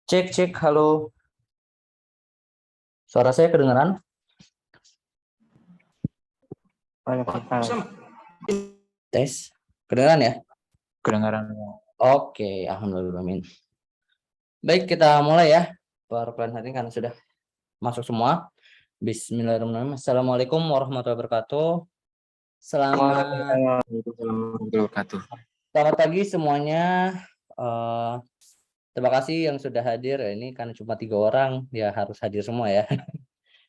Cek, cek, halo. Suara saya kedengeran? Tes, kedengeran ya? Kedengaran. Oke, alhamdulillah. Amin. Baik, kita mulai ya. Perpuluhan hari ini kan sudah masuk semua. Bismillahirrahmanirrahim. Assalamualaikum warahmatullahi wabarakatuh. Selamat pagi semuanya. Terima kasih yang sudah hadir. Ini kan cuma 3 orang, ya harus hadir semua ya.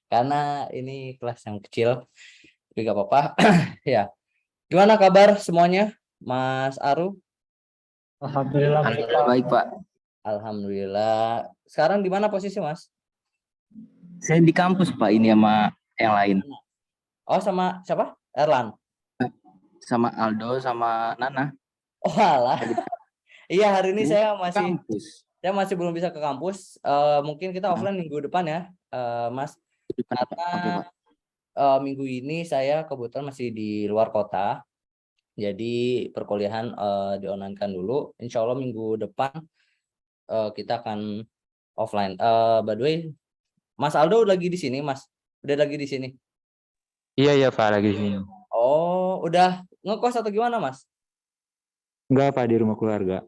Karena ini kelas yang kecil, tapi gak apa-apa. Ya, gimana kabar semuanya, Mas Aru? Alhamdulillah baik, Pak. Alhamdulillah. Sekarang di mana posisi, Mas? Saya di kampus, Pak, ini sama yang lain. Oh, sama siapa? Erlan. Sama Aldo sama Nana. Oh, alah. Iya, hari ini saya Kampus. belum bisa ke kampus. Mungkin kita offline minggu depan ya, Mas. Karena minggu ini saya kebetulan masih di luar kota. Jadi perkuliahan di-online-kan dulu. Insya Allah minggu depan kita akan offline. By the way, Mas Aldo lagi di sini, Mas. Udah lagi di sini. Iya, Pak, lagi di sini. Oh, udah ngekos atau gimana, Mas? Enggak, Pak, di rumah keluarga.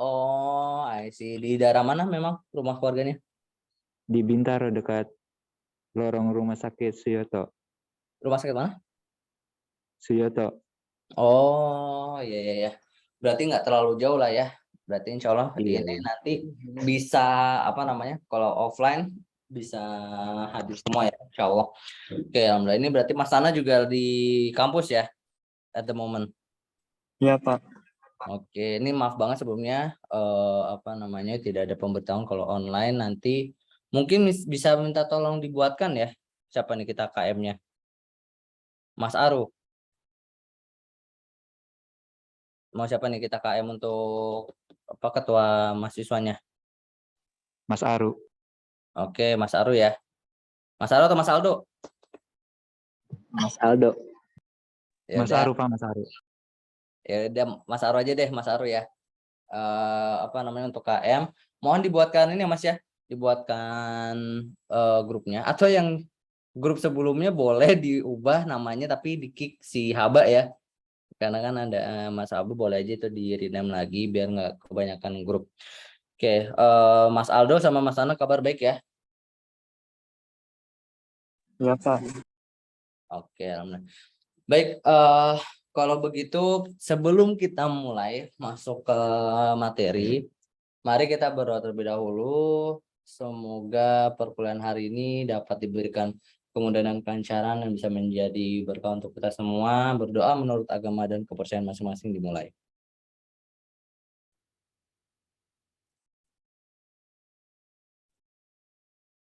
Oh, I see. Di daerah mana memang rumah keluarganya? Di Bintaro dekat lorong rumah sakit Suyoto. Rumah sakit mana? Suyoto. Oh, iya. Berarti nggak terlalu jauh lah ya. Berarti insya Allah Iya. ini nanti bisa kalau offline bisa hadir semua ya, insya Allah. Oke, alhamdulillah. Ini berarti Mas Tana juga di kampus ya, at the moment. Iya, Pak. Oke, ini maaf banget sebelumnya tidak ada pemberitahuan kalau online. Nanti mungkin bisa minta tolong dibuatkan ya. Siapa nih kita KM-nya? Mas Aru. Mau siapa nih kita KM untuk ketua mahasiswanya? Mas Aru. Oke, Mas Aru ya. Mas Aru atau Mas Aldo? Mas Aldo. Ya Mas udah. Aru, Pak, Mas Aru. Ya udah, Mas Aru aja deh, Mas Aru ya. Untuk KM, mohon dibuatkan ini Mas ya, dibuatkan grupnya, atau yang grup sebelumnya boleh diubah namanya tapi di kick si Haba ya, karena kan ada Mas Abu, boleh aja itu di rename lagi biar nggak kebanyakan grup. Oke, Mas Aldo sama Mas Ana kabar baik ya? Iya, Pak. Oke, alhamdulillah. Baik, kalau begitu sebelum kita mulai masuk ke materi, mari kita berdoa terlebih dahulu. Semoga perkuliahan hari ini dapat diberikan kemudahan dan kelancaran yang bisa menjadi berkah untuk kita semua. Berdoa menurut agama dan kepercayaan masing-masing, dimulai.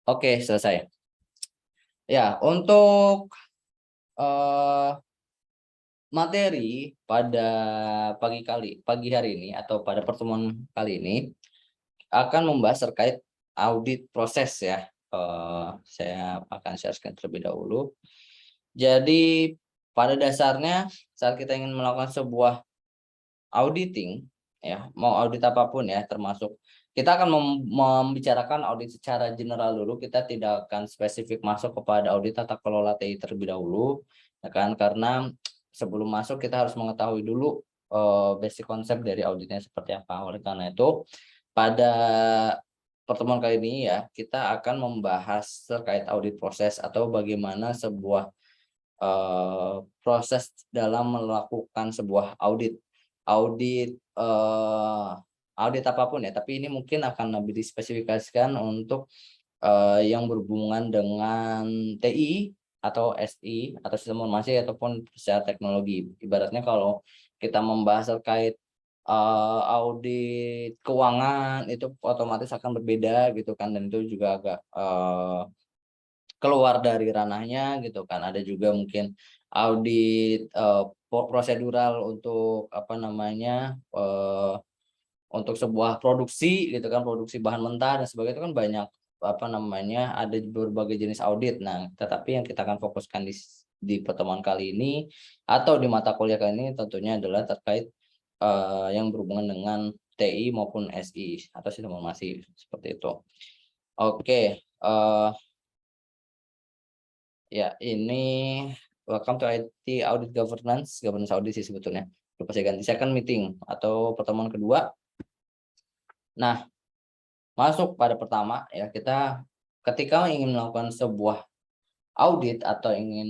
Oke, selesai. Ya, untuk materi pada pagi hari ini atau pada pertemuan kali ini akan membahas terkait audit proses ya. Saya akan share terlebih dahulu. Jadi pada dasarnya saat kita ingin melakukan sebuah auditing ya, mau audit apapun ya, termasuk kita akan membicarakan audit secara general dulu. Kita tidak akan spesifik masuk kepada audit tata kelola TI terlebih dahulu, ya kan? Karena sebelum masuk kita harus mengetahui dulu basic konsep dari auditnya seperti apa. Oleh karena itu pada pertemuan kali ini ya, kita akan membahas terkait audit proses atau bagaimana sebuah proses dalam melakukan sebuah audit apapun ya, tapi ini mungkin akan lebih dispesifikasikan untuk yang berhubungan dengan TI atau SI atau sistem informasi ataupun secara teknologi. Ibaratnya kalau kita membahas terkait audit keuangan itu otomatis akan berbeda gitu kan, dan itu juga agak keluar dari ranahnya gitu kan. Ada juga mungkin audit prosedural untuk untuk sebuah produksi gitu kan, produksi bahan mentah dan sebagainya, itu kan banyak ada berbagai jenis audit. Nah, tetapi yang kita akan fokuskan di pertemuan kali ini atau di mata kuliah kali ini tentunya adalah terkait yang berhubungan dengan TI maupun SI atau sistem informasi seperti itu. Oke, ya ini welcome to IT Audit Governance audit sih sebetulnya. Lupa saya ganti second meeting atau pertemuan kedua. Nah, masuk pada pertama ya, kita ketika ingin melakukan sebuah audit atau ingin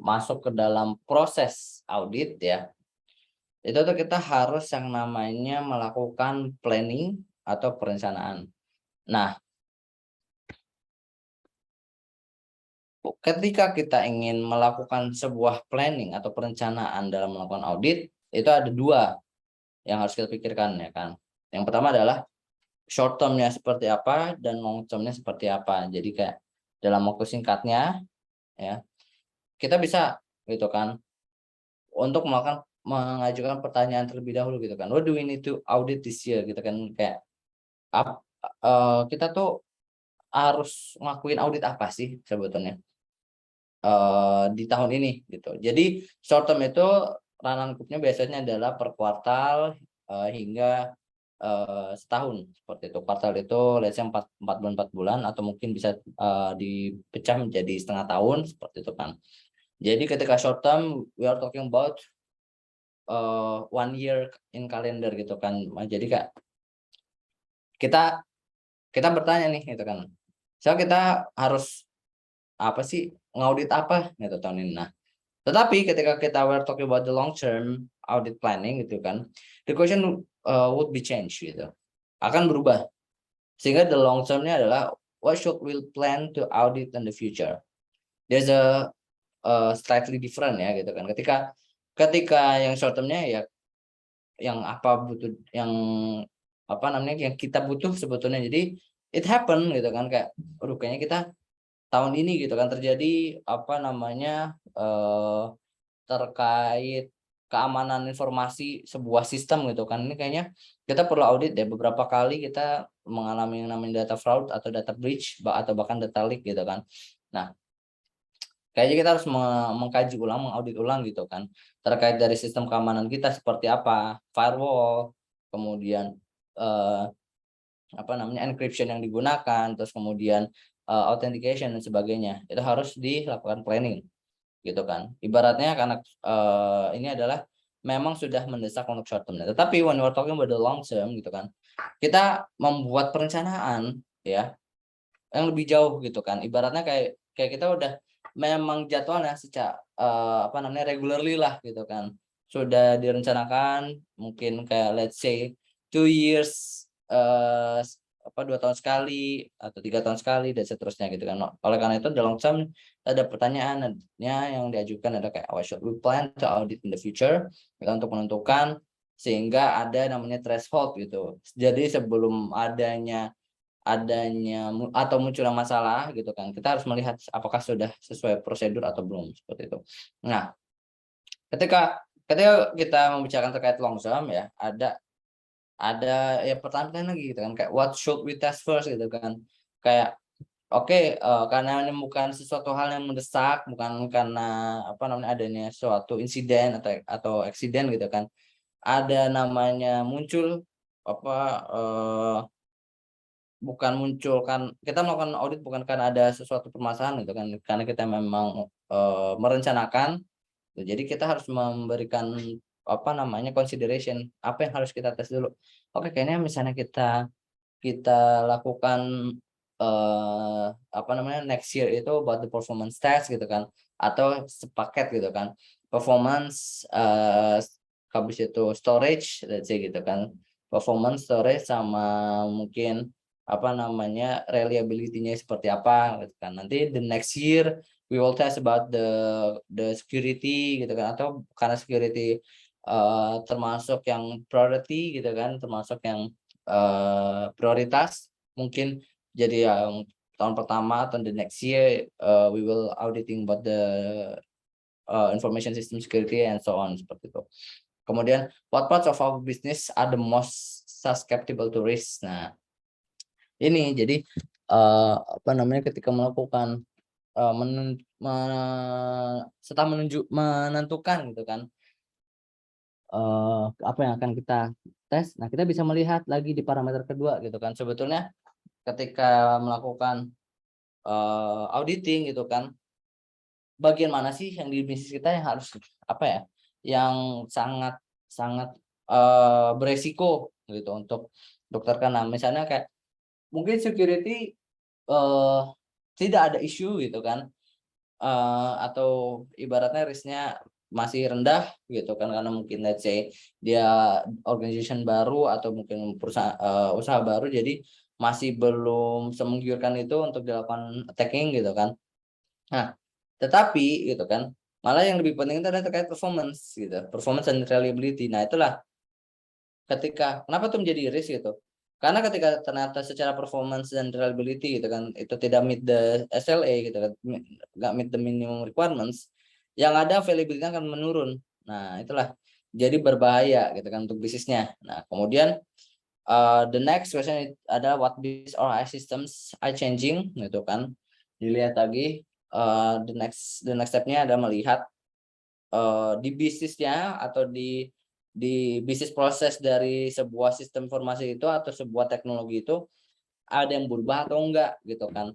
masuk ke dalam proses audit ya, itu tuh kita harus yang namanya melakukan planning atau perencanaan. Nah, ketika kita ingin melakukan sebuah planning atau perencanaan dalam melakukan audit, itu ada dua yang harus kita pikirkan ya kan. Yang pertama adalah short term-nya seperti apa dan long term-nya seperti apa. Jadi kayak dalam waktu singkatnya ya, kita bisa gitu kan untuk mengajukan pertanyaan terlebih dahulu gitu kan. What do we need to audit this year gitu kan, kayak kita tuh harus ngakuin audit apa sih sebetulnya di tahun ini gitu. Jadi short term itu ranah lingkupnya biasanya adalah per kuartal hingga setahun seperti itu. Kuartal itu let's say 4 bulan atau mungkin bisa dipecah menjadi setengah tahun seperti itu kan. Jadi ketika short term we are talking about 1 year in calendar gitu kan. Jadi kak kita bertanya nih gitu kan. So kita harus apa sih ngaudit apa gitu tahun ini. Nah, tetapi ketika kita were talking about the long term audit planning gitu kan, the question would be changed gitu. Akan berubah. Sehingga the long term-nya adalah what should we plan to audit in the future. There's a slightly different ya gitu kan. Ketika yang short term-nya ya yang apa namanya yang kita butuh sebetulnya. Jadi it happen gitu kan, kayak aduh kayaknya kita tahun ini gitu kan terjadi apa namanya terkait keamanan informasi sebuah sistem gitu kan. Ini kayaknya kita perlu audit deh, beberapa kali kita mengalami yang namanya data fraud atau data breach atau bahkan data leak gitu kan. Nah, kayaknya kita harus mengkaji ulang, mengaudit ulang gitu kan, terkait dari sistem keamanan kita seperti apa, firewall, kemudian apa namanya encryption yang digunakan, terus kemudian authentication dan sebagainya. Itu harus dilakukan planning gitu kan. Ibaratnya karena ini adalah memang sudah mendesak untuk short term. Tetapi when we're talking about the long term gitu kan, kita membuat perencanaan ya yang lebih jauh gitu kan. Ibaratnya kayak kayak kita udah memang jadwalnya secara apa namanya regularly lah gitu kan. Sudah direncanakan mungkin kayak let's say 2 years 2 tahun sekali atau 3 tahun sekali dan seterusnya gitu kan. Oleh karena itu dalam term ada pertanyaannya yang diajukan ada kayak what should we plan to audit in the future untuk menentukan sehingga ada namanya threshold gitu. Jadi sebelum adanya atau munculnya masalah gitu kan, kita harus melihat apakah sudah sesuai prosedur atau belum seperti itu. Nah, ketika ketika kita membicarakan terkait long term ya, ada ya pertanyaan lagi gitu kan, kayak what should we test first gitu kan. Kayak oke, karena ini bukan sesuatu hal yang mendesak, bukan karena apa namanya adanya suatu insiden atau eksiden gitu kan. Ada namanya muncul apa bukan muncul kan kita melakukan audit bukan karena ada sesuatu permasalahan gitu kan, karena kita memang merencanakan. Jadi kita harus memberikan apa namanya consideration apa yang harus kita tes dulu. Oke, kayaknya misalnya kita kita lakukan apa namanya next year itu about the performance test gitu kan, atau sepaket gitu kan, performance habis itu storage let's say gitu kan, performance storage sama mungkin apa namanya reliability-nya seperti apa gitu kan. Nanti the next year we will test about the security gitu kan, atau karena security termasuk yang priority gitu kan, termasuk yang prioritas mungkin jadi yang tahun pertama atau the next year we will auditing about the information system security and so on seperti itu. Kemudian what parts of our business are the most susceptible to risk. Nah, ini jadi apa namanya ketika melakukan setelah menentukan gitu kan apa yang akan kita tes. Nah, kita bisa melihat lagi di parameter kedua gitu kan. Sebetulnya ketika melakukan auditing gitu kan, bagian mana sih yang di bisnis kita yang harus apa ya, yang sangat sangat beresiko gitu untuk dokter. Karena misalnya kayak mungkin security tidak ada isu gitu kan, atau ibaratnya risknya masih rendah gitu kan, karena mungkin let's say dia organization baru atau mungkin perusahaan usaha baru, jadi masih belum semenggiurkan itu untuk dilakukan attacking gitu kan. Nah, tetapi gitu kan, malah yang lebih penting itu adalah terkait performance gitu, performance and reliability. Nah, itulah ketika kenapa tuh menjadi risk gitu. Karena ketika ternyata secara performance dan reliability gitu kan, itu tidak meet the SLA gitu kan, nggak meet the minimum requirements, yang ada availability akan menurun. Nah, itulah jadi berbahaya gitu kan untuk bisnisnya. Nah, kemudian the next question adalah what business or AI systems are changing gitu kan. Dilihat lagi the next step-nya adalah melihat di bisnisnya atau di bisnis proses dari sebuah sistem informasi itu atau sebuah teknologi itu ada yang berubah atau enggak gitu kan.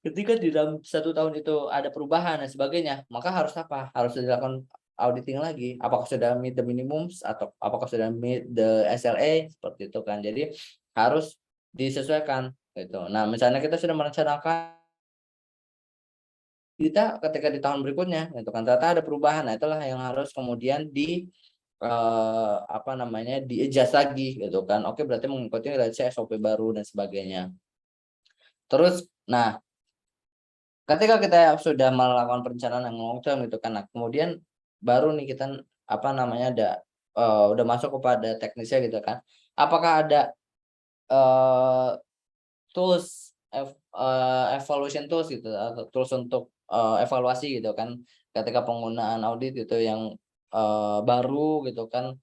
Ketika di dalam 1 tahun itu ada perubahan dan sebagainya, maka harus apa? Harus dilakukan auditing lagi. Apakah sudah meet the minimums atau apakah sudah meet the SLA seperti itu kan. Jadi harus disesuaikan gitu. Nah, misalnya kita sudah merencanakan kita ketika di tahun berikutnya gitu kan ternyata ada perubahan. Nah, itulah yang harus kemudian apa namanya, di-adjust lagi gitu kan. Oke, berarti mengikuti let's say SOP baru dan sebagainya. Terus, nah, ketika kita sudah melakukan perencanaan yang long term gitu kan, nah kemudian baru nih kita apa namanya udah masuk kepada teknisnya gitu kan. Apakah ada eh, tools evaluation tools gitu atau tools untuk evaluasi gitu kan ketika penggunaan audit itu yang baru gitu kan.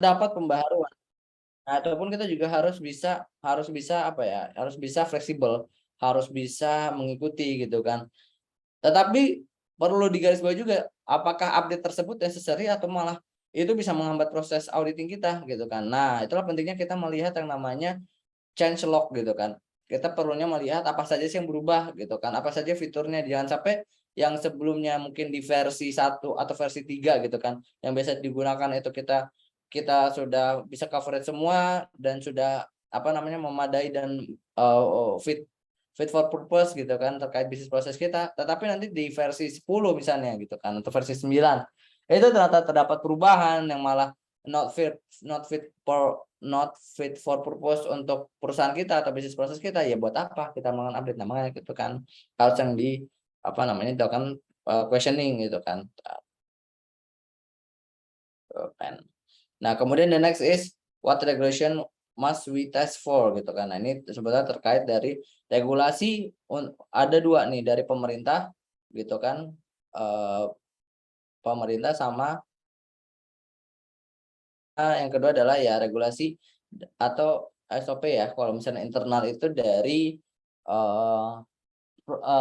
Dapat pembaharuan. Nah, ataupun kita juga harus bisa apa ya, harus bisa fleksibel, harus bisa mengikuti gitu kan. Tetapi perlu digarisbawahi juga, apakah update tersebut necessary atau malah itu bisa menghambat proses auditing kita gitu kan. Nah, itulah pentingnya kita melihat yang namanya change log gitu kan. Kita perlunya melihat apa saja sih yang berubah gitu kan, apa saja fiturnya. Jangan sampai yang sebelumnya mungkin di versi 1 atau versi 3 gitu kan, yang biasa digunakan itu kita kita sudah bisa coverage semua dan sudah apa namanya memadai dan fit for purpose gitu kan terkait bisnis proses kita. Tetapi nanti di versi 10 misalnya gitu kan atau versi 9 itu ternyata terdapat perubahan yang malah not fit for purpose untuk perusahaan kita atau bisnis proses kita, ya buat apa kita melakukan update. Namanya gitu kan harus yang di apa namanya dilakukan questioning gitu kan. Nah, kemudian the next is what regulation must we test for gitu kan. Nah, ini sebenarnya terkait dari regulasi. Ada 2 nih dari pemerintah gitu kan, eh, pemerintah sama yang kedua adalah ya regulasi atau SOP ya kalau misalnya internal itu dari eh,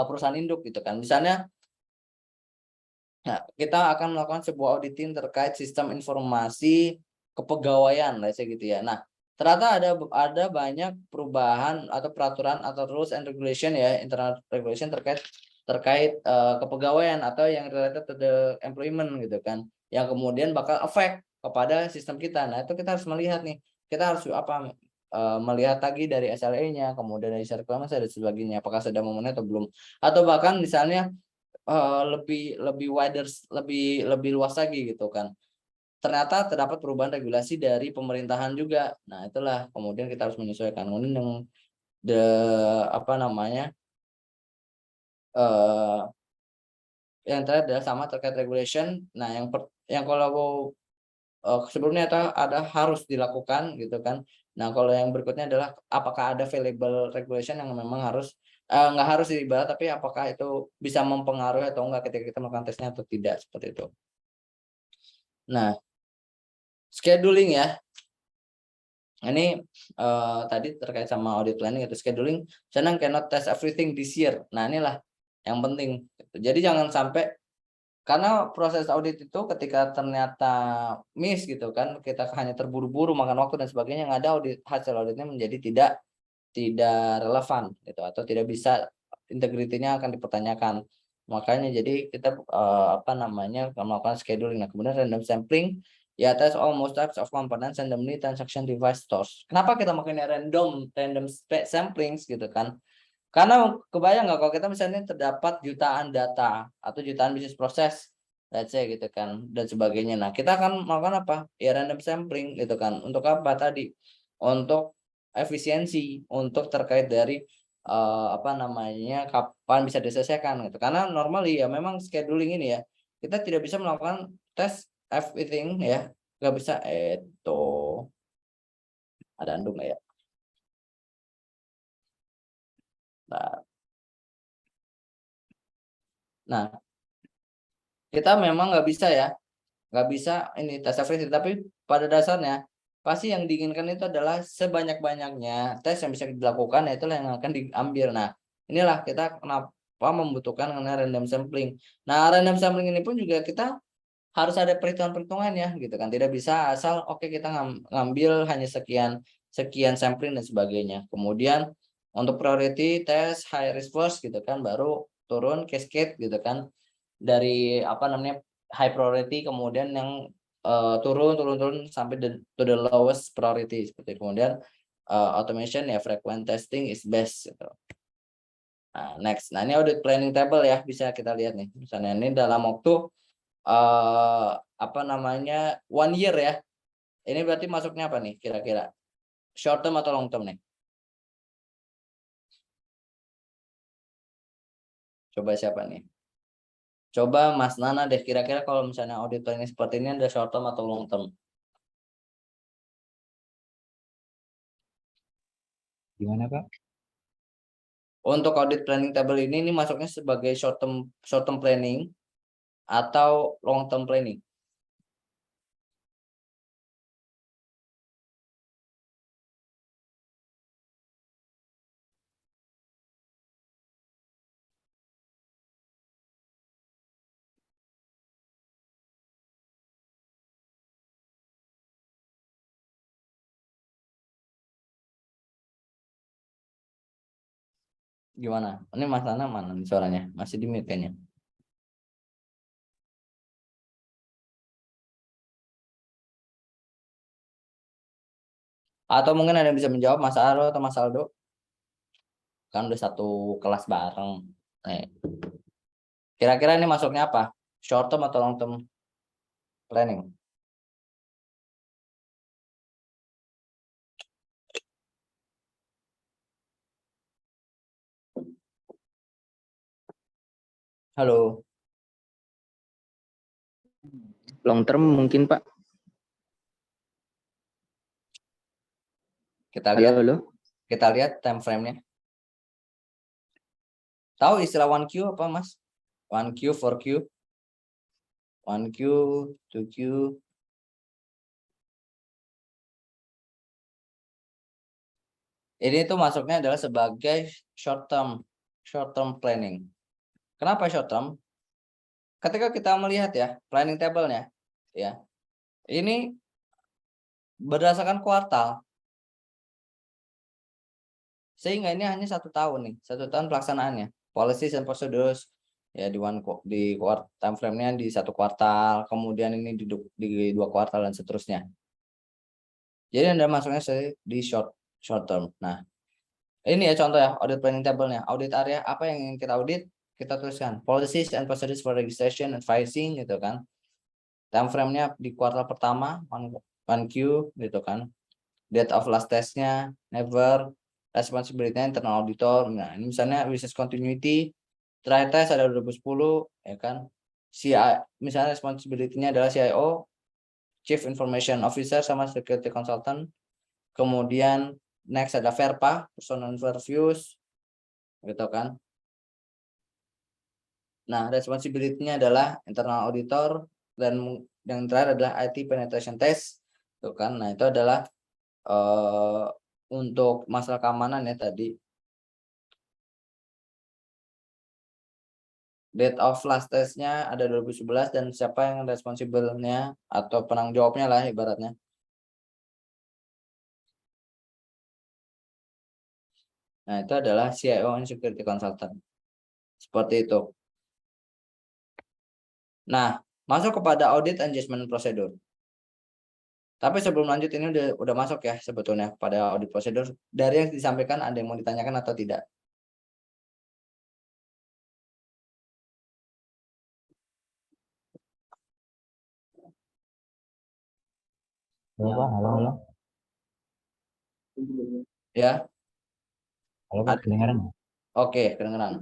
perusahaan induk gitu kan. Misalnya nah, kita akan melakukan sebuah auditing terkait sistem informasi kepegawaian, let's say gitu ya. Nah, ternyata ada banyak perubahan atau peraturan atau rules and regulation ya, internal regulation terkait terkait kepegawaian atau yang related to the employment gitu kan, yang kemudian bakal efek kepada sistem kita. Nah, itu kita harus melihat nih, kita harus apa melihat lagi dari SLA-nya, kemudian dari requirements dan sebagainya, apakah sudah memenuhi atau belum. Atau bahkan misalnya lebih lebih wider lebih lebih luas lagi gitu kan. Ternyata terdapat perubahan regulasi dari pemerintahan juga. Nah, itulah kemudian kita harus menyesuaikan. Kemudian the apa namanya yang terakhir adalah sama terkait regulation. Nah, yang kalau sebelumnya ada harus dilakukan gitu kan. Nah, kalau yang berikutnya adalah apakah ada available regulation yang memang harus nggak harus dibalas, tapi apakah itu bisa mempengaruhi atau enggak ketika kita melakukan tesnya atau tidak, seperti itu. Nah, scheduling ya. Ini tadi terkait sama audit planning itu scheduling, Senang cannot test everything this year. Nah, inilah yang penting. Jadi jangan sampai karena proses audit itu ketika ternyata miss gitu kan, kita hanya terburu-buru makan waktu dan sebagainya, yang ada hasil auditnya menjadi tidak relevan gitu atau tidak bisa, integritinya akan dipertanyakan. Makanya jadi kita melakukan scheduling. Nah, kemudian random sampling ya, test almost types of components randomly transaction device stores. Kenapa kita makanya random sampling gitu kan? Karena kebayang nggak kalau kita misalnya terdapat jutaan data atau jutaan bisnis proses, let's say gitu kan, dan sebagainya. Nah, kita akan melakukan apa? Ya random sampling gitu kan. Untuk apa tadi? Untuk efisiensi, untuk terkait dari kapan bisa diselesaikan gitu. Karena normally ya memang scheduling ini ya, kita tidak bisa melakukan tes everything ya. Nggak bisa itu. Ada andung nggak ya? Nah, kita memang nggak bisa ya, nggak bisa ini tes everything, tapi pada dasarnya pasti yang diinginkan itu adalah sebanyak-banyaknya tes yang bisa dilakukan, ya itulah yang akan diambil. Nah, inilah kita kenapa membutuhkan random sampling. Nah, random sampling ini pun juga kita harus ada perhitungan-perhitungannya gitu kan. Tidak bisa asal oke kita ngambil hanya sekian sampling dan sebagainya. Kemudian untuk priority test high risk first gitu kan, baru turun cascade gitu kan, dari high priority, kemudian yang turun sampai to the lowest priority seperti. Kemudian automation ya, frequent testing is best gitu. Nah, next. Nah, ini audit planning table ya, bisa kita lihat nih. Misalnya ini dalam waktu 1 year ya. Ini berarti masuknya apa nih kira-kira? Short term atau long term nih? Coba siapa nih? Coba Mas Nana deh, kira-kira kalau misalnya audit planning seperti ini ada short term atau long term? Gimana, Pak? Untuk audit planning table ini masuknya sebagai short term planning atau long term planning? Gimana? Ini Mas Nana mana nih suaranya? Masih di mute kayaknya. Atau mungkin ada yang bisa menjawab, Mas Aro atau Mas Aldo? Kan udah satu kelas bareng. Kira-kira ini masuknya apa? Short term atau long term planning? Halo. Long term mungkin, Pak. Kita Halo, lihat, halo. time frame-nya. Tahu istilah 1Q apa, Mas? 1Q, 4Q, 1Q, 2Q. Ini tuh masuknya adalah sebagai short term planning. Kenapa short term? Ketika kita melihat ya planning table-nya, ya ini berdasarkan kuartal, sehingga ini hanya 1 tahun nih, 1 tahun pelaksanaannya. Policies and procedures ya di time frame-nya di 1 kuartal, kemudian ini di 2 kuartal dan seterusnya. Jadi Anda masuknya di short term. Nah, ini ya contoh ya audit planning table-nya. Audit area apa yang ingin kita audit? Kita tuliskan policies and procedures for registration and advising gitu kan. Time frame-nya di kuartal pertama 1Q gitu kan. Date of last test-nya never, responsibility-nya internal auditor. Nah, ini misalnya business continuity, try test ada 2010 ya kan. CI misalnya responsibility-nya adalah CIO, Chief Information Officer sama Security Consultant. Kemudian next ada VERPA, Personal Interviews, gitu kan. Nah, responsibility-nya adalah internal auditor, dan yang terakhir adalah IT penetration test, tuh kan. Nah, itu adalah untuk masalah keamanan ya tadi. Date of last testnya ada 2011 dan siapa yang responsible-nya atau penanggung jawabnya lah ibaratnya. Nah, itu adalah CIO and Security Consultant. Seperti itu. Nah, masuk kepada audit engagement procedure. Tapi sebelum lanjut ini udah masuk ya sebetulnya pada audit procedure. Dari yang disampaikan ada yang mau ditanyakan atau tidak? Halo Pak, halo. Ya, Halo Pak, kedengaran? oke, kedengeran.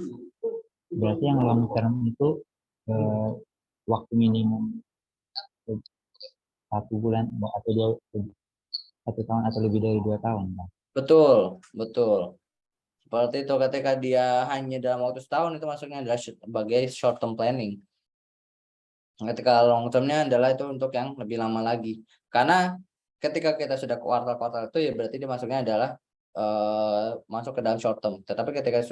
Berarti yang long term itu waktu minimum 1 bulan atau 1 tahun atau lebih dari 2 tahun, Pak. Betul, betul. Seperti itu, ketika dia hanya dalam waktu setahun itu masuknya adalah sebagai short term planning. Ketika long termnya adalah itu untuk yang lebih lama lagi. Karena ketika kita sudah kuartal-kuartal itu ya berarti dia masuknya adalah masuk ke dalam short term. Tetapi ketika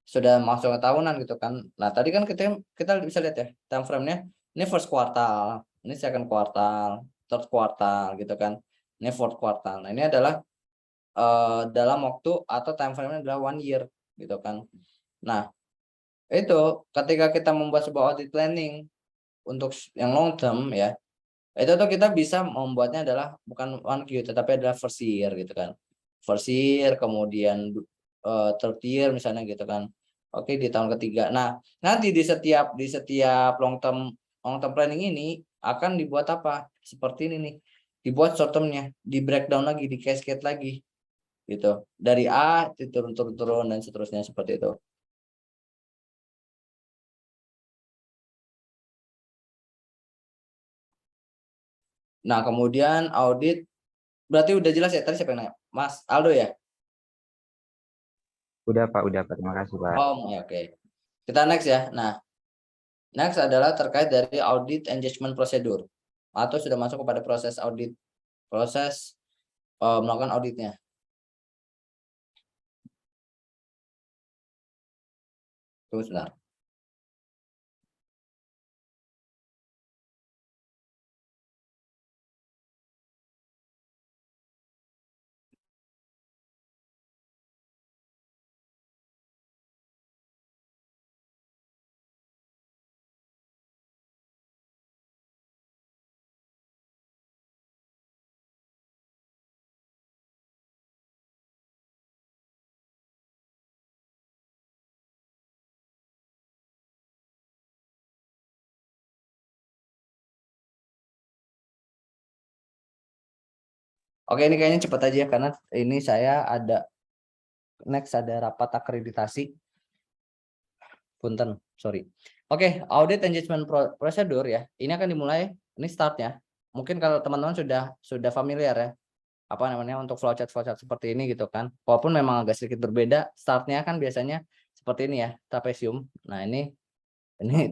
sudah masuk ke tahunan gitu kan. Nah, tadi kan kita bisa lihat ya time frame-nya. Ini first quartal, ini second quartal, third quartal gitu kan. Ini fourth quartal. Nah, ini adalah dalam waktu atau time frame-nya adalah 1 year gitu kan. Nah, itu ketika kita membuat sebuah audit planning untuk yang long term ya, itu tuh kita bisa membuatnya adalah bukan 1Q tetapi adalah first year gitu kan. First year, kemudian third year misalnya gitu kan. Oke, di tahun ketiga. Nah, nanti di setiap long term planning ini akan dibuat apa? Seperti ini nih. Dibuat short term-nya, di breakdown lagi, di cascade lagi. Gitu. Dari A turun dan seterusnya seperti itu. Nah, kemudian audit berarti udah jelas ya, tadi siapa yang nanya? Mas Aldo ya? Udah Pak, terima kasih Pak. Oh, ya, oke. Kita next ya. Nah, next adalah terkait dari audit engagement procedure atau sudah masuk kepada proses audit, proses melakukan auditnya. Tunggu sebentar. Oke, ini kayaknya cepat aja ya, karena ini saya ada next ada rapat akreditasi. Punten, sorry. Oke, audit engagement procedure ya. Ini akan dimulai, ini startnya. Mungkin kalau teman-teman sudah familiar ya, apa namanya untuk flowchart seperti ini gitu kan. Walaupun memang agak sedikit berbeda, startnya kan biasanya seperti ini ya, trapesium. Nah, ini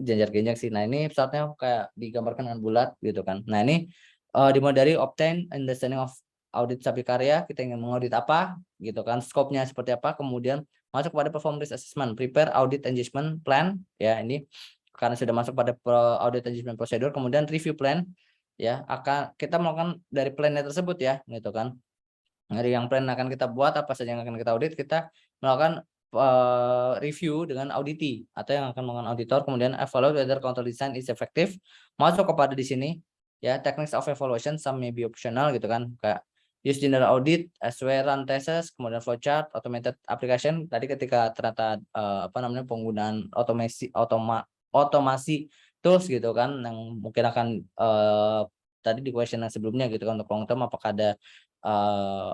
jenjar-genjang sih. Nah, ini startnya kayak digambarkan dengan bulat gitu kan. Nah, ini dimulai dari obtain understanding of audit Sabikarya, kita ingin mengaudit apa gitu kan, scope-nya seperti apa, kemudian masuk pada perform risk assessment, prepare audit engagement plan ya, ini karena sudah masuk pada audit engagement procedure, kemudian review plan ya, akan kita melakukan dari plan-nya tersebut ya gitu kan. Dari yang plan akan kita buat apa saja yang akan kita audit, kita melakukan review dengan auditi atau yang akan melakukan auditor, kemudian evaluate whether control design is effective, masuk kepada di sini ya, techniques of evaluation some may be optional gitu kan, kayak use general audit as well run tests, kemudian flowchart, automated application tadi ketika ternyata apa namanya penggunaan otomasi tools gitu kan, yang mungkin akan tadi di question yang sebelumnya gitu kan, untuk long term apakah ada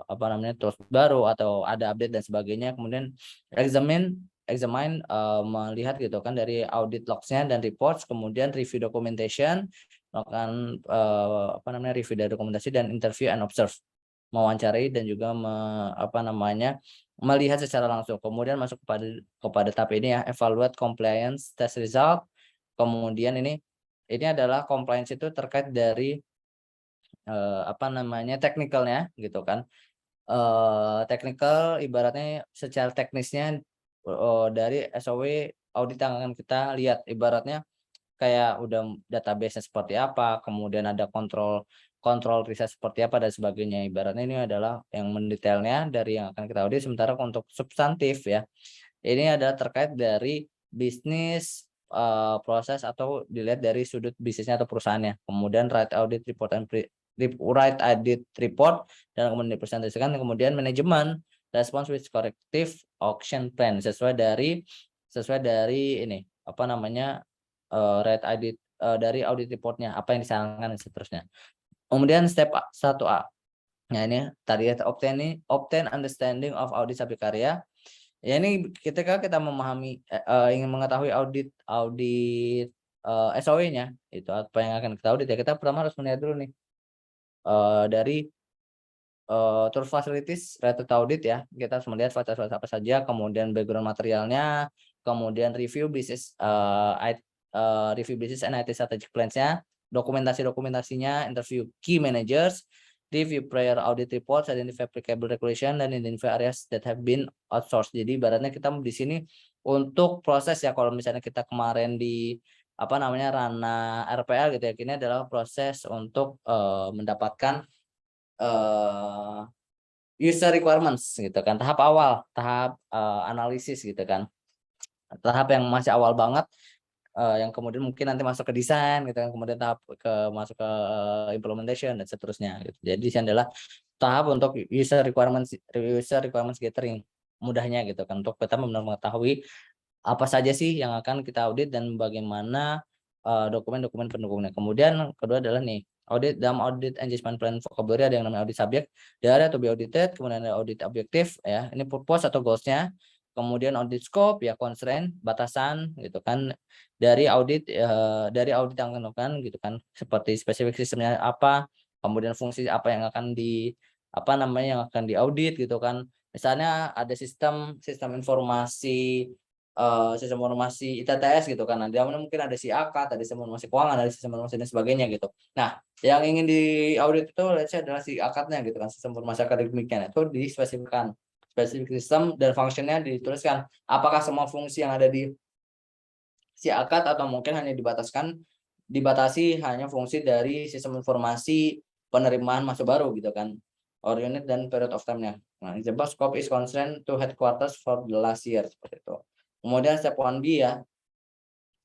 apa namanya tools baru atau ada update dan sebagainya, kemudian examine melihat gitu kan dari audit logs-nya dan reports, kemudian review documentation, melakukan review dari dokumentasi dan interview and observe, mewawancarai dan juga melihat secara langsung. Kemudian masuk kepada tahap ini ya, evaluate compliance test result. Kemudian ini adalah compliance itu terkait dari teknikalnya gitu kan. Teknikal ibaratnya secara teknisnya dari SOW audit yang akan kita lihat, ibaratnya kayak udah database-nya seperti apa, kemudian ada kontrol riset seperti apa dan sebagainya. Ibaratnya ini adalah yang mendetailnya dari yang akan kita audit. Sementara untuk substantif ya, ini adalah terkait dari bisnis, proses atau dilihat dari sudut bisnisnya atau perusahaannya. Kemudian right audit report dan kemudian dipresentasikan. Kemudian manajemen response with corrective action plan sesuai dari ini right audit dari audit reportnya apa yang disarankan dan seterusnya. Kemudian step 1A. Nah ini tadi ya, obtain understanding of audit subjek karya. Ya ini ketika kita memahami ingin mengetahui audit SOW-nya itu apa yang akan kita audit ya, kita pertama harus melihat dulu nih dari tour facilities related audit ya, kita harus melihat fasilitas apa saja, kemudian background materialnya, kemudian review business and IT strategic plans-nya, dokumentasinya, interview key managers, review prior audit reports, identify applicable regulation, dan identify areas that have been outsourced. Jadi ibaratnya kita di sini untuk proses ya, kalau misalnya kita kemarin di ranah RPL gitu ya, ini adalah proses untuk mendapatkan user requirements gitu kan, tahap awal, tahap analisis gitu kan, tahap yang masih awal banget, yang kemudian mungkin nanti masuk ke desain gitu kan, kemudian tahap masuk ke implementation dan seterusnya gitu. Jadi di sini adalah tahap untuk user requirements gathering, mudahnya gitu kan, untuk kita benar-benar mengetahui apa saja sih yang akan kita audit dan bagaimana dokumen-dokumen pendukungnya. Kemudian kedua adalah nih audit. Dalam audit engagement plan vocabulary ada yang namanya audit subjek, the area to be audited, kemudian ada audit objektif ya, ini purpose atau goals-nya. Kemudian audit scope ya, constraint, batasan gitu kan dari audit yang akan dilakukan gitu kan, seperti spesifik sistemnya apa, kemudian fungsi apa yang akan yang akan diaudit gitu kan. Misalnya ada sistem informasi ITTS gitu kan, nanti mungkin ada SIAKAT, ada sistem informasi keuangan, ada sistem informasi dan sebagainya gitu. Nah yang ingin diaudit itu adalah SIAKAT-nya gitu kan, sistem informasi akademiknya, itu dispesifikkan spesifik sistem dan functionnya dituliskan, apakah semua fungsi yang ada di SIAKAT atau mungkin hanya dibatasi hanya fungsi dari sistem informasi penerimaan mahasiswa baru gitu kan, or unit dan period of time-nya. Nah, example scope is concerned to headquarters for the last year, seperti itu. Kemudian step 1B ya,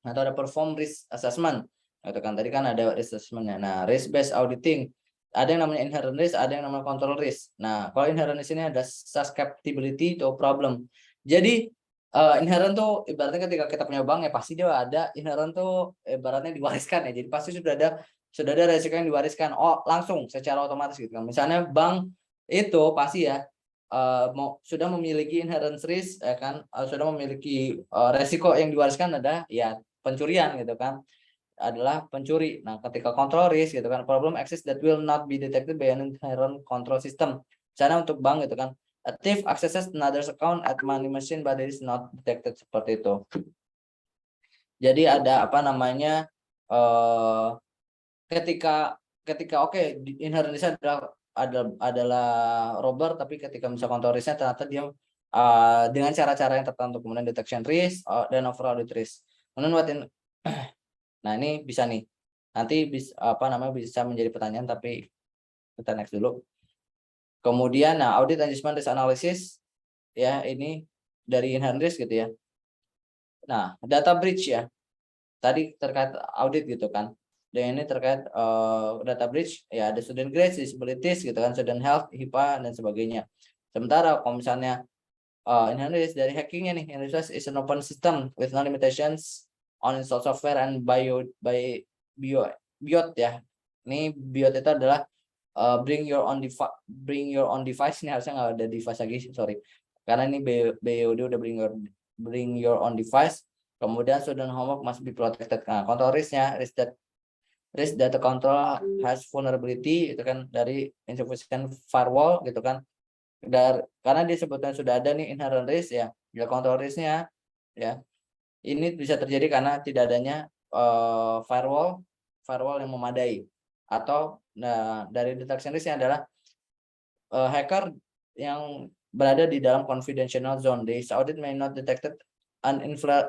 atau ada perform risk assessment gitu kan, tadi kan ada risk assessment-nya. Nah, risk based auditing, ada yang namanya inherent risk, ada yang namanya control risk. Nah, kalau inherent risk ini ada susceptibility to problem. Jadi inherent tuh ibaratnya ketika kita punya bank ya, pasti dia ada inherent tuh ibaratnya diwariskan ya. Jadi pasti sudah ada resiko yang diwariskan langsung secara otomatis gitu kan. Misalnya bank itu pasti ya sudah memiliki inherent risk ya kan, sudah memiliki resiko yang diwariskan ada ya pencurian gitu kan, adalah pencuri. Nah, ketika control risk gitu kan, problem exists that will not be detected by an inherent control system. Misalnya untuk bank gitu kan, a thief accesses another's account at money machine but it is not detected, seperti itu. Jadi ada ketika oke, inherent risk adalah robber, tapi ketika misalnya control risk-nya ternyata dia dengan cara-cara yang tertentu, kemudian detection risk dan overall audit risk. Kemudian nah ini bisa nih nanti bisa menjadi pertanyaan, tapi kita next dulu. Kemudian audit engagement risk analysis ya, ini dari inherent risk gitu ya. Nah, data breach ya, tadi terkait audit gitu kan, dan ini terkait data breach ya, ada student grades, disabilities gitu kan, student health, HIPAA dan sebagainya. Sementara kalau misalnya inherent risk dari hackingnya nih, inherent risk is an open system with no limitations on install software and BIOT ya. Ini BIOT itu adalah bring your own device. Ini harusnya nggak ada device lagi, sorry, karena ini BOD udah bring your own device. Kemudian student homework must be protected. Nah, control risk-nya risk that risk data control has vulnerability, itu kan dari insufficient firewall gitu kan. Karena disebutkan sudah ada nih inherent risk ya, control risknya ya. Ini bisa terjadi karena tidak adanya firewall yang memadai, atau dari detection risknya adalah hacker yang berada di dalam confidential zone. This audit may not detected an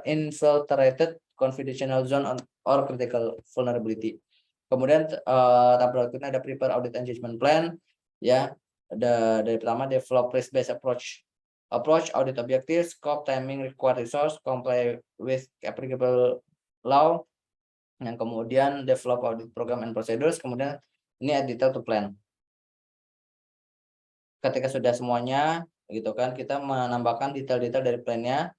infiltrated confidential zone or critical vulnerability. Kemudian tahap berikutnya ada prepare audit engagement plan ya. Dari pertama develop risk based approach, audit objectives, scope, timing, required resource, comply with applicable law, yang kemudian develop audit program and procedures, kemudian ini detail to plan. Ketika sudah semuanya gitu kan, kita menambahkan detail-detail dari plannya,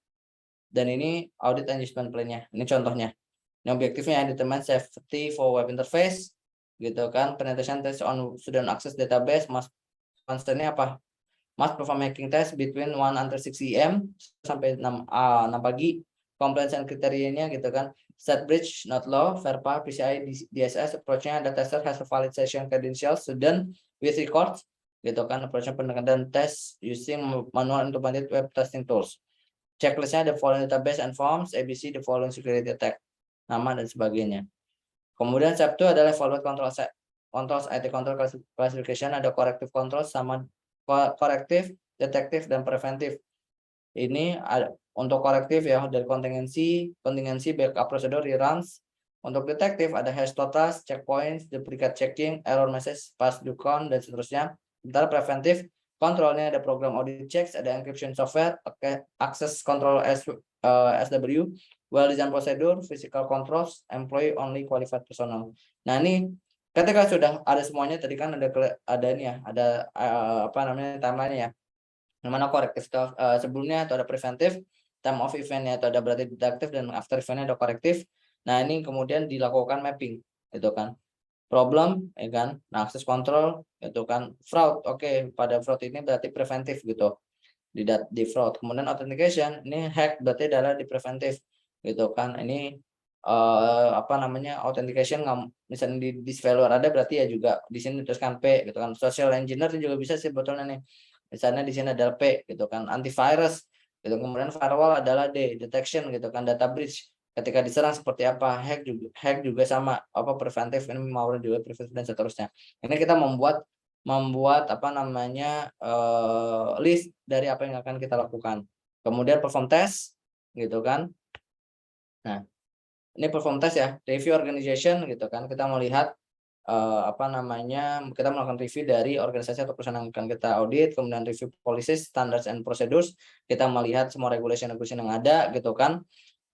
dan ini audit engagement plan-nya. Ini contohnya. Ini objektifnya determine safety for web interface gitu kan, penetration test on student access database, concernnya apa? Must perform hacking test between 1 until 6 AM sampai 6 pagi. Compliance and kriterianya gitu kan. Set bridge, not law, VERPA, PCI, DSS, approach-nya the tester has a valid session credentials, student with records gitu kan. Approach-nya pendekatan test using manual automated web testing tools. Checklist-nya the following database and forms, ABC, the following security attack, nama dan sebagainya. Kemudian step 2 adalah evaluate controls IT control classification, ada corrective control sama korektif, detektif, dan preventif. Ini ada untuk korektif ya, dari kontingensi, backup prosedur, reruns. Untuk detektif ada hash totals, checkpoints, duplicate checking, error message, pass do count, dan seterusnya. Sementara preventif, kontrolnya ada program audit checks, ada encryption software, access control SW, well design procedure, physical controls, employee only qualified personnel. Nah ini ketika sudah ada semuanya, tadi kan ada ini ya, ada timeline ya, dimana korektif sebelumnya atau ada preventif, time of eventnya atau ada berarti detektif, dan after eventnya ada korektif. Nah ini kemudian dilakukan mapping gitu kan, problem ya kan, nah access control itu kan, fraud, oke, pada fraud ini berarti preventif gitu di fraud. Kemudian authentication ini hack, berarti adalah di preventif gitu kan. Ini authentication misalnya di failure ada, berarti ya juga di sini tuliskan P gitu kan. Social engineer juga bisa sih sebetulnya nih, misalnya di sini adalah P gitu kan, antivirus gitu. Kemudian firewall adalah D, detection gitu kan, data breach ketika diserang seperti apa, hack juga sama, preventif, ini malware juga preventif, dan seterusnya. Ini kita membuat list dari apa yang akan kita lakukan. Kemudian perform test gitu kan. Nah ini perform test ya, review organization gitu kan, kita melihat kita melakukan review dari organisasi atau perusahaan yang akan kita audit. Kemudian review policies, standards and procedures, kita melihat semua regulation yang ada gitu kan.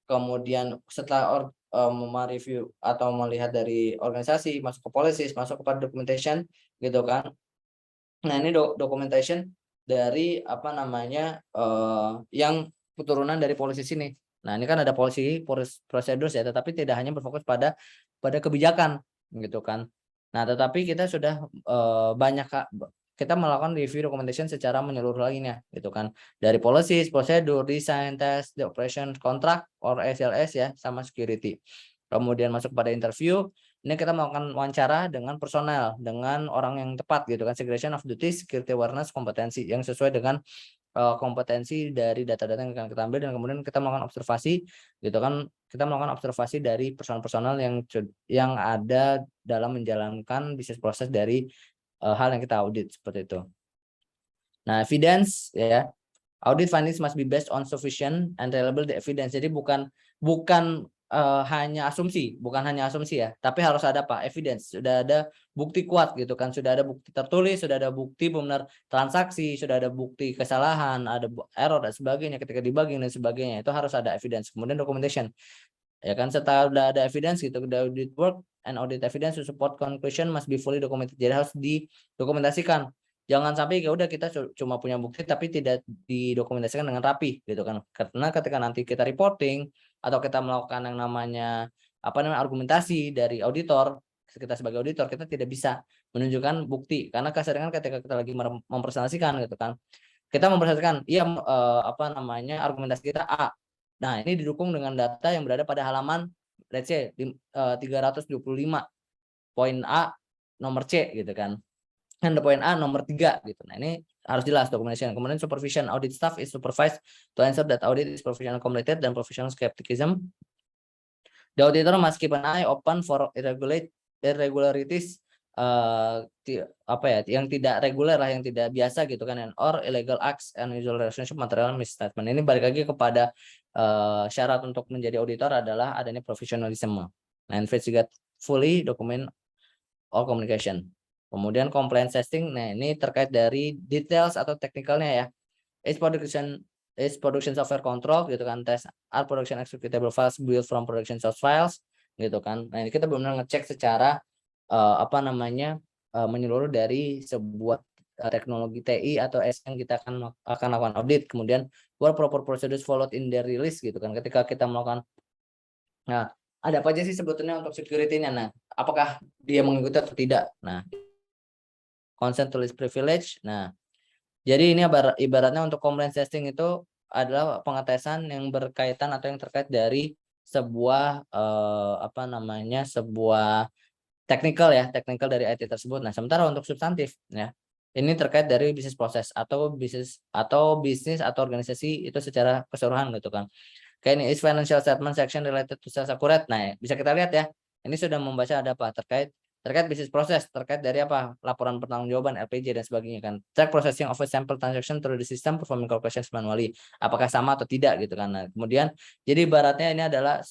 Kemudian setelah mereview atau melihat dari organisasi, masuk ke policies, masuk kepada documentation gitu kan. Nah ini documentation dari yang keturunan dari policy ini. Nah ini kan ada policy procedures ya, tetapi tidak hanya berfokus pada kebijakan gitu kan. Nah tetapi kita sudah kita melakukan review documentation secara menyeluruh lainnya gitu kan, dari policies, prosedur, design, test, the operation, contract or SLS ya, sama security. Kemudian masuk pada interview, ini kita melakukan wawancara dengan personel, dengan orang yang tepat gitu kan, segregation of duties, security awareness, kompetensi yang sesuai dengan kompetensi dari data-data yang akan kita ambil. Dan kemudian kita melakukan observasi gitu kan, kita melakukan observasi dari personal yang ada dalam menjalankan bisnis proses dari hal yang kita audit, seperti itu. Nah evidence ya, audit findings must be based on sufficient and reliable evidence. Jadi bukan hanya asumsi, ya, tapi harus ada evidence, sudah ada bukti kuat gitu kan, sudah ada bukti tertulis, sudah ada bukti benar transaksi, sudah ada bukti kesalahan, ada error dan sebagainya ketika debugging dan sebagainya, itu harus ada evidence. Kemudian documentation ya kan, setelah ada evidence gitu, the audit work and audit evidence to support conclusion must be fully documented. Jadi harus didokumentasikan. Jangan sampai ya udah kita cuma punya bukti tapi tidak didokumentasikan dengan rapi gitu kan. Karena ketika nanti kita reporting atau kita melakukan yang namanya argumentasi dari auditor, kita sebagai auditor kita tidak bisa menunjukkan bukti, karena keseringan ketika kita lagi mempresentasikan gitu kan, kita mempresentasikan argumentasi kita A. Nah, ini didukung dengan data yang berada pada halaman let's say 325 poin A nomor C gitu kan. And the point A nomor 3 gitu. Nah, ini harus jelas documentation. Kemudian supervision, audit staff is supervised to ensure that audit is professional completed dan professional skepticism. The auditor must keep an eye open for irregularities yang tidak reguler lah, yang tidak biasa gitu kan, and or illegal acts and unusual relationship material misstatement. Ini balik lagi kepada syarat untuk menjadi auditor adalah adanya profesionalisme. Nah, investigate fully document all communication. Kemudian compliance testing, nah ini terkait dari details atau teknikalnya ya. Is production software control gitu kan, tes are production executable files built from production source files gitu kan. Nah ini kita benar-benar ngecek secara menyeluruh dari sebuah teknologi TI atau S yang kita akan lakukan audit. Kemudian were proper procedures followed in their release gitu kan, ketika kita melakukan. Nah, ada apa aja sih sebetulnya untuk security-nya? Nah, apakah dia mengikuti atau tidak? Nah, consent to list privilege. Nah, jadi ini ibaratnya untuk compliance testing itu adalah pengetesan yang berkaitan atau yang terkait dari sebuah sebuah teknikal dari IT tersebut. Nah, sementara untuk substantif ya, ini terkait dari bisnis proses atau bisnis atau organisasi itu secara keseluruhan gitu kan. Kayak ini is financial statement section related to sales accurate. Nah, bisa kita lihat ya. Ini sudah membaca ada apa terkait bisnis proses, terkait dari apa? Laporan pertanggungjawaban LPJ dan sebagainya kan. Track processing of a sample transaction through the system performing calculations manually. Apakah sama atau tidak gitu kan. Nah, kemudian jadi ibaratnya ini adalah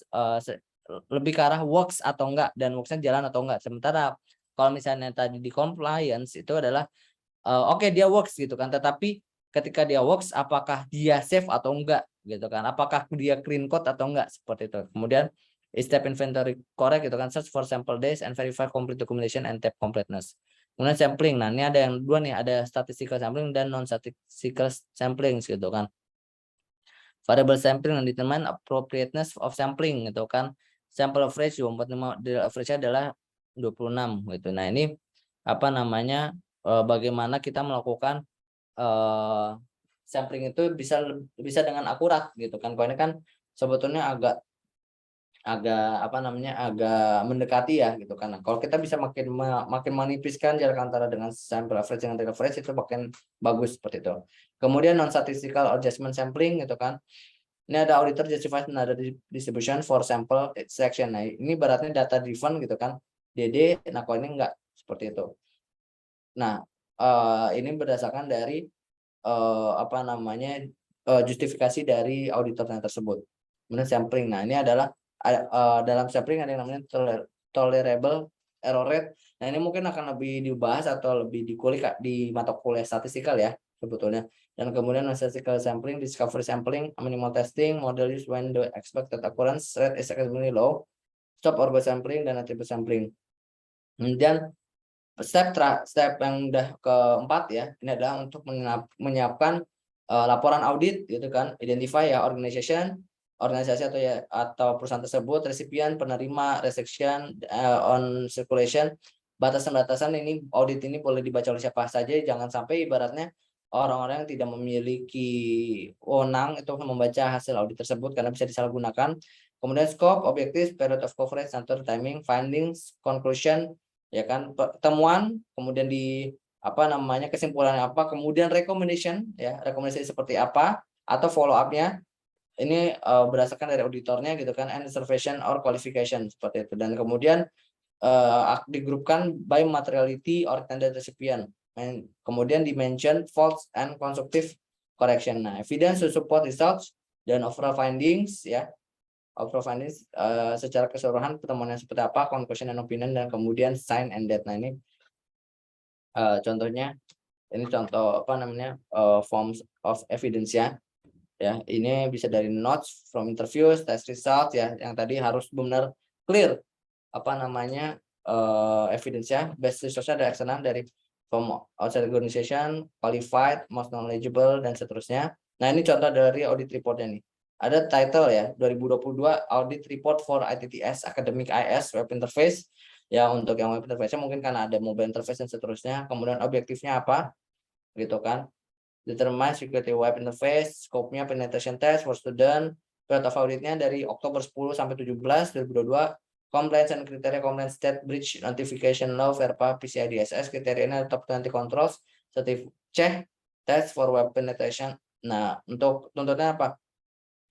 lebih ke arah works atau enggak, dan worksnya jalan atau enggak. Sementara kalau misalnya tadi di compliance itu adalah oke, dia works gitu kan, tetapi ketika dia works apakah dia save atau enggak gitu kan, apakah dia clean code atau enggak, seperti itu. Kemudian step inventory correct gitu kan, search for sample days and verify complete documentation and tab completeness. Kemudian sampling, nah ini ada yang dua nih, ada statistical sampling dan non statistical sampling gitu kan. Variable sampling and determine appropriateness of sampling gitu kan. Sample average 245, average adalah 26 gitu. Nah, ini bagaimana kita melakukan sampling itu bisa dengan akurat gitu kan. Kalau ini kan sebetulnya agak mendekati ya gitu kan. Nah, kalau kita bisa makin menipiskan jarak antara dengan sample average dengan real average itu makin bagus seperti itu. Kemudian non statistical adjustment sampling gitu kan. Ini ada auditor justified another distribution for sample section. Nah, ini beratnya data driven gitu kan. DD, nah kalau ini enggak seperti itu. Nah, ini berdasarkan dari justifikasi dari auditornya tersebut. Kemudian sampling. Nah, ini adalah dalam sampling ada yang namanya tolerable error rate. Nah, ini mungkin akan lebih dibahas atau lebih dikulik di mata kuliah statistikal ya sebetulnya. Dan kemudian statistical sampling, discovery sampling, minimal testing, model use when the expected occurrence rate is extremely low, stop or go sampling, dan native sampling. Kemudian step yang udah keempat ya, ini adalah untuk menyiapkan laporan audit gitu kan, identify ya organisasi atau perusahaan tersebut, resipien, penerima, restriction on circulation, batasan-batasan ini audit ini boleh dibaca oleh siapa saja, jangan sampai ibaratnya orang-orang yang tidak memiliki wewenang itu membaca hasil audit tersebut karena bisa disalahgunakan. Kemudian scope, objektif, period of coverage, center, timing, findings, conclusion, ya kan, temuan, kemudian kesimpulannya apa, kemudian recommendation ya, rekomendasi seperti apa atau follow up-nya. Ini berdasarkan dari auditornya gitu kan, and observation or qualification seperti itu. Dan kemudian digrupkan by materiality or intended recipient. And kemudian dimension false and constructive correction. Nah, evidence to support results dan overall findings ya. Overall findings secara keseluruhan pertemuannya seperti apa, conclusion and opinion, dan kemudian sign and date. Nah, ini contohnya, ini contoh forms of evidence ya. Ya, ini bisa dari notes from interviews, test result ya, yang tadi harus benar clear evidence-nya, best resource-nya ada eksternal dari from outside organization, qualified, most knowledgeable, dan seterusnya. Nah, ini contoh dari audit report-nya nih. Ada title ya, 2022 audit report for ITTS academic IS web interface. Ya, untuk yang web interface-nya mungkin karena ada mobile interface dan seterusnya. Kemudian objektifnya apa? Gitu kan. Determine security web interface, scope-nya penetration test for student, period of audit-nya dari Oktober 10 sampai 17 2022, compliance and kriteria compliance state breach notification law VERPA PCI DSS kriterianya top 20 controls check test for web penetration. Nah, untuk tuntutannya apa?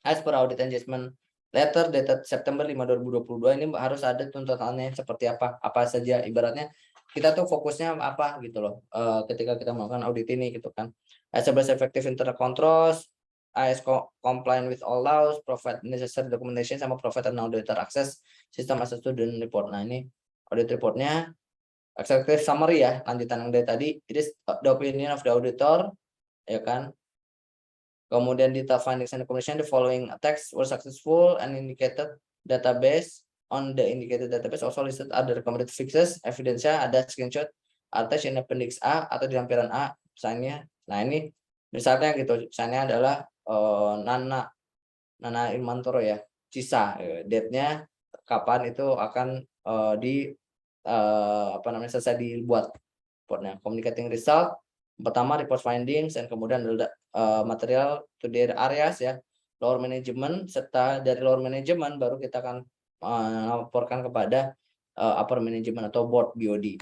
As per audit engagement letter dated September 5 2022 ini harus ada tuntutannya seperti apa saja, ibaratnya kita tuh fokusnya apa gitu loh ketika kita melakukan audit ini gitu kan. Establish effective internal controls, as compliant with all laws, provide necessary documentation, sama provide an auditor access system as a student report. Nah, ini audit reportnya executive summary ya, lanjutan yang dari tadi. It is the opinion of the auditor, ya kan. Kemudian data findings and recommendation, the following attacks were successful and indicated database on the indicated database also listed other recommended fixes. Evidence-nya ada screenshot attached in appendix A atau di lampiran A misalnya. Nah, ini misalnya gitu, misalnya adalah Nana Ilmantoro ya, CISA, date-nya kapan itu akan selesai dibuat reportnya. Communicating result, pertama report findings, dan kemudian material to their areas ya, lower management, serta dari lower management baru kita akan laporkan kepada upper management atau board BOD.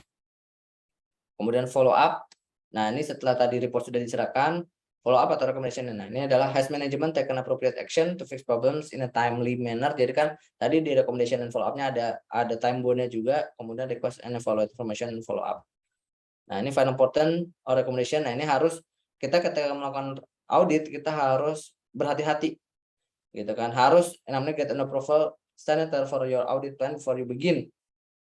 Kemudian follow up. Nah, ini setelah tadi report sudah diserahkan, follow up atau recommendation. Nah, ini adalah has management taken appropriate action to fix problems in a timely manner. Jadi kan tadi di recommendation dan follow up-nya ada time bound-nya juga, kemudian request and evaluate information and follow up. Nah, ini final important or recommendation. Nah, ini harus kita ketika melakukan audit kita harus berhati-hati gitu kan. Harus namanya get an approval standard for your audit plan before you begin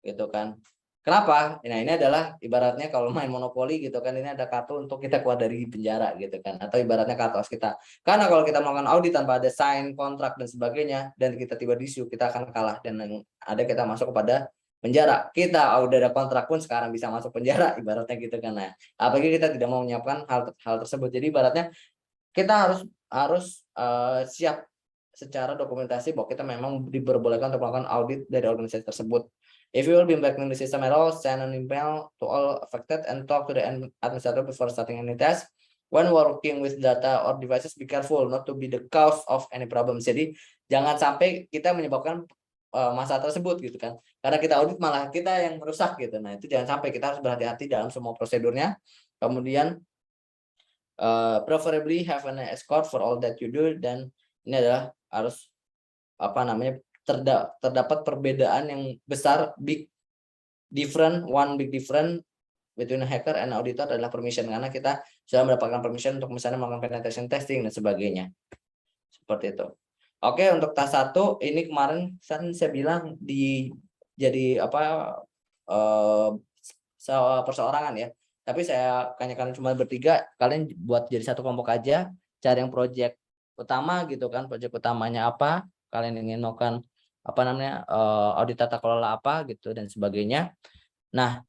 gitu kan. Kenapa? Nah, ini adalah ibaratnya kalau main monopoli gitu kan, ini ada kartu untuk kita keluar dari penjara gitu kan, atau ibaratnya kartu as kita. Karena kalau kita melakukan audit tanpa ada sign kontrak dan sebagainya, dan kita tiba di issue, kita akan kalah dan ada kita masuk kepada penjara. Kita udah ada kontrak pun sekarang bisa masuk penjara, ibaratnya gitu kan. Nah, apalagi kita tidak mau menyiapkan hal tersebut. Jadi ibaratnya kita harus siap secara dokumentasi bahwa kita memang diperbolehkan untuk melakukan audit dari organisasi tersebut. If you will be impacting the system at all, send an email to all affected and talk to the administrator before starting any test. When working with data or devices, be careful not to be the cause of any problem. Jadi jangan sampai kita menyebabkan masalah tersebut gitu kan. Karena kita audit malah kita yang merusak gitu. Nah, itu jangan sampai, kita harus berhati-hati dalam semua prosedurnya. Kemudian preferably have an escort for all that you do, dan ini adalah harus terdapat perbedaan yang besar, big difference between a hacker and auditor adalah permission, karena kita sudah mendapatkan permission untuk misalnya melakukan penetration testing dan sebagainya. Seperti itu. Oke, untuk tas 1 ini kemarin saya bilang jadi perseorangan ya. Tapi saya tanyakan cuma bertiga, kalian buat jadi satu kelompok aja, cari yang project utama gitu kan, project utamanya apa, kalian ingin melakukan audit tata kelola apa gitu dan sebagainya. Nah,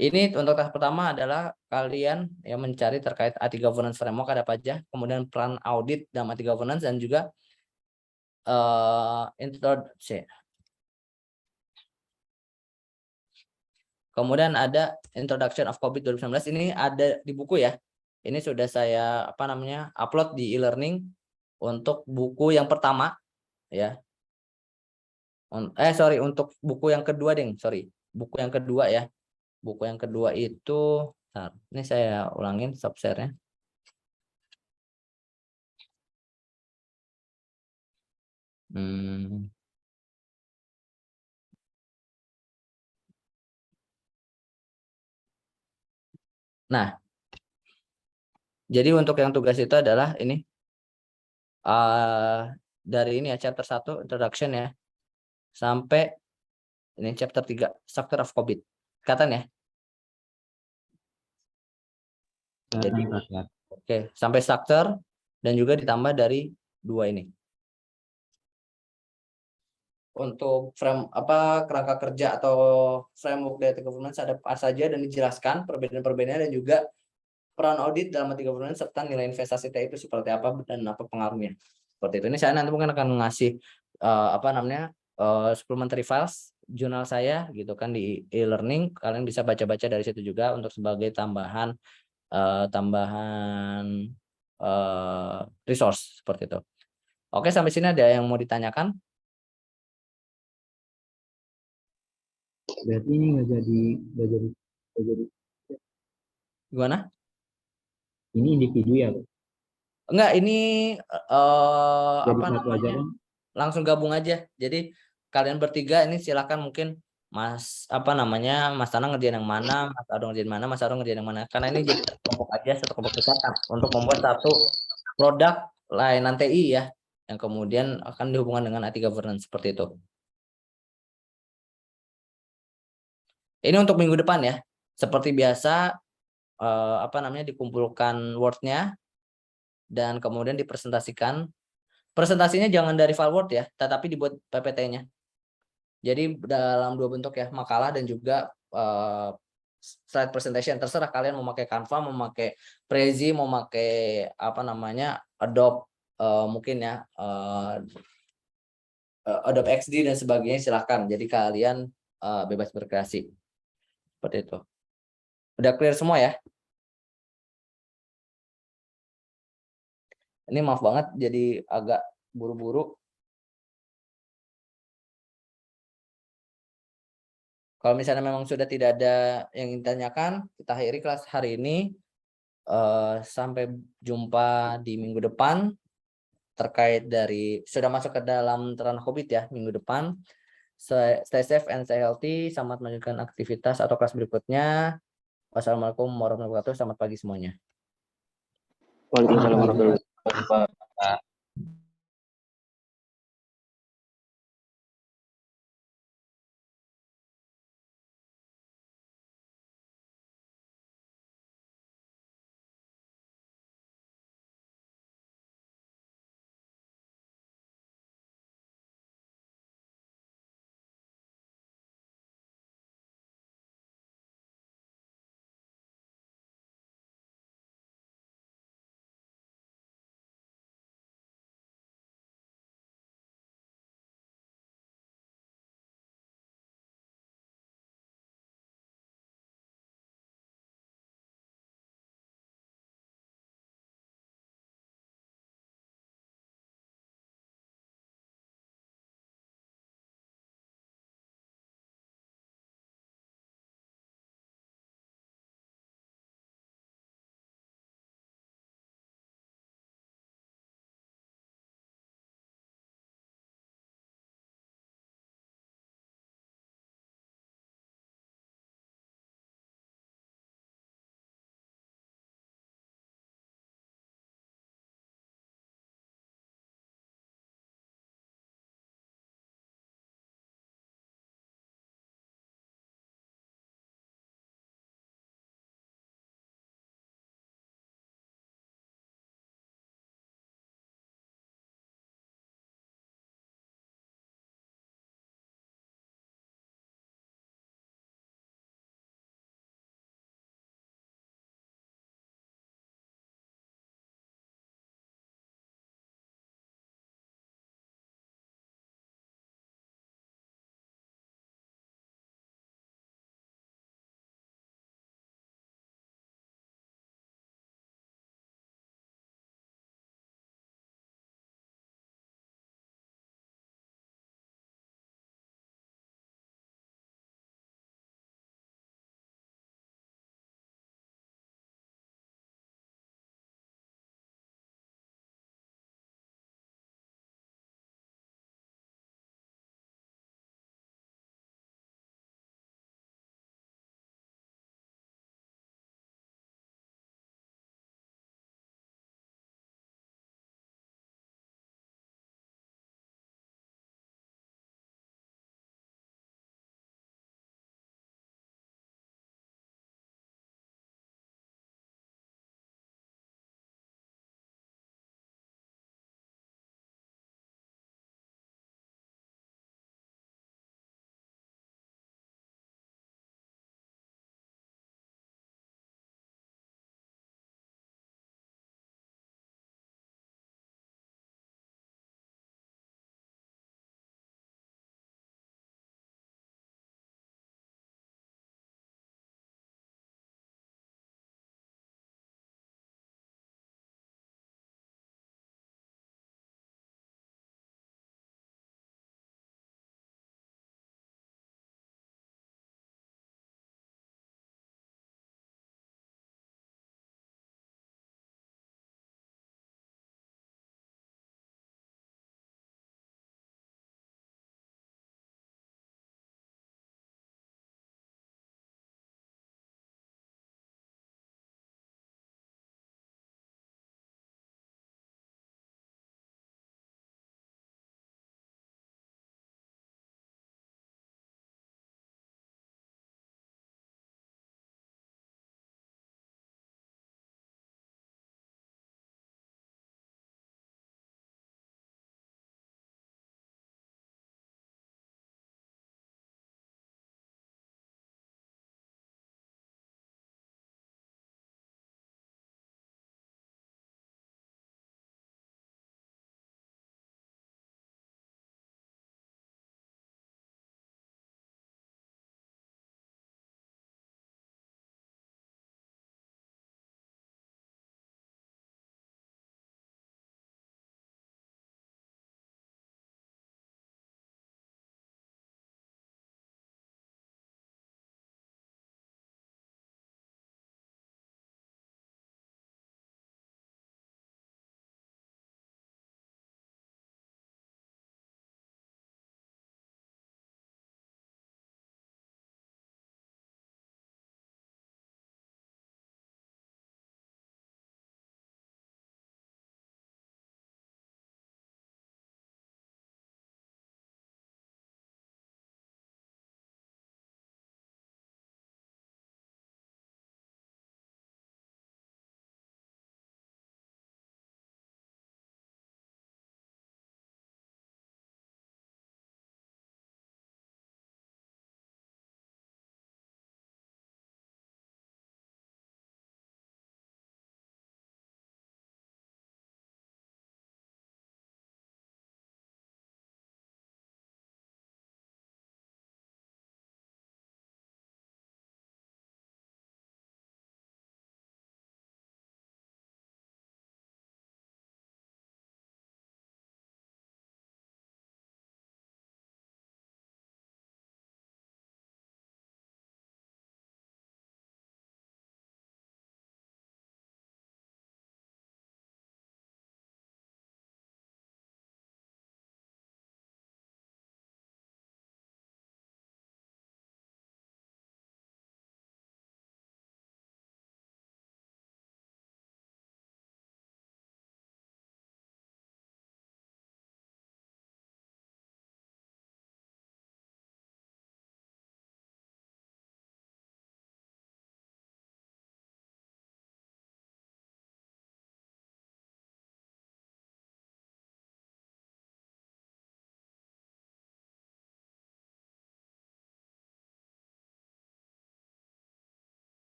ini untuk tas pertama adalah kalian yang mencari terkait IT governance framework ada apa aja, kemudian peran audit dalam IT governance, dan juga introduction. Kemudian ada introduction of COVID 2019, ini ada di buku ya. Ini sudah saya upload di e-learning untuk buku yang pertama ya. Untuk buku yang kedua buku yang kedua ya. Buku yang kedua itu, ini saya ulangin stop share-nya. Nah, jadi untuk yang tugas itu adalah ini dari ini ya, chapter 1 introduction ya, sampai ini chapter 3 structure of COVID. Kelihatan ya? Jadi oke, sampai structure dan juga ditambah dari 2 ini. Untuk kerangka kerja atau framework data governance ada apa saja dan dijelaskan perbedaan-perbedaannya, dan juga peran audit dalam data governance serta nilai investasi itu seperti apa dan apa pengaruhnya. Seperti itu. Ini saya nanti mungkin akan ngasih supplementary files jurnal saya gitu kan di e-learning, kalian bisa baca-baca dari situ juga untuk sebagai tambahan resource seperti itu. Oke, sampai sini ada yang mau ditanyakan? Berarti ini nggak jadi Gimana? ini individu ya, Pak? Enggak, ini Jadi apa satu aja namanya? kan? Langsung gabung aja. Jadi kalian bertiga ini silakan mungkin Mas apa namanya Mas Tana ngerjain yang mana, Mas Ado ngerjain mana, Mas Ado ngerjain yang mana. Karena ini jadi satu kelompok aja, satu kelompok besar kan, untuk membuat satu produk layanan TI ya, yang kemudian akan dihubungkan dengan IT governance seperti itu. Ini untuk minggu depan ya. Seperti biasa apa namanya dikumpulkan Word-nya dan kemudian dipresentasikan. Presentasinya jangan dari file Word ya, tetapi dibuat PPT-nya. Jadi dalam 2 bentuk ya, makalah dan juga slide presentation. Terserah kalian mau pakai Canva, mau pakai Prezi, mau pakai apa namanya Adobe mungkin ya Adobe XD dan sebagainya, silahkan. Jadi kalian bebas berkreasi seperti itu. Udah clear semua ya? Ini maaf banget jadi agak buru-buru. Kalau misalnya memang sudah tidak ada yang ingin ditanyakan, kita akhiri kelas hari ini. Sampai jumpa di minggu depan terkait dari sudah masuk ke dalam ranah COVID ya minggu depan. Stay safe and stay healthy. Selamat melanjutkan aktivitas atau kelas berikutnya. Wassalamualaikum warahmatullahi wabarakatuh. Selamat pagi semuanya. Waalaikumsalam warahmatullahi wabarakatuh.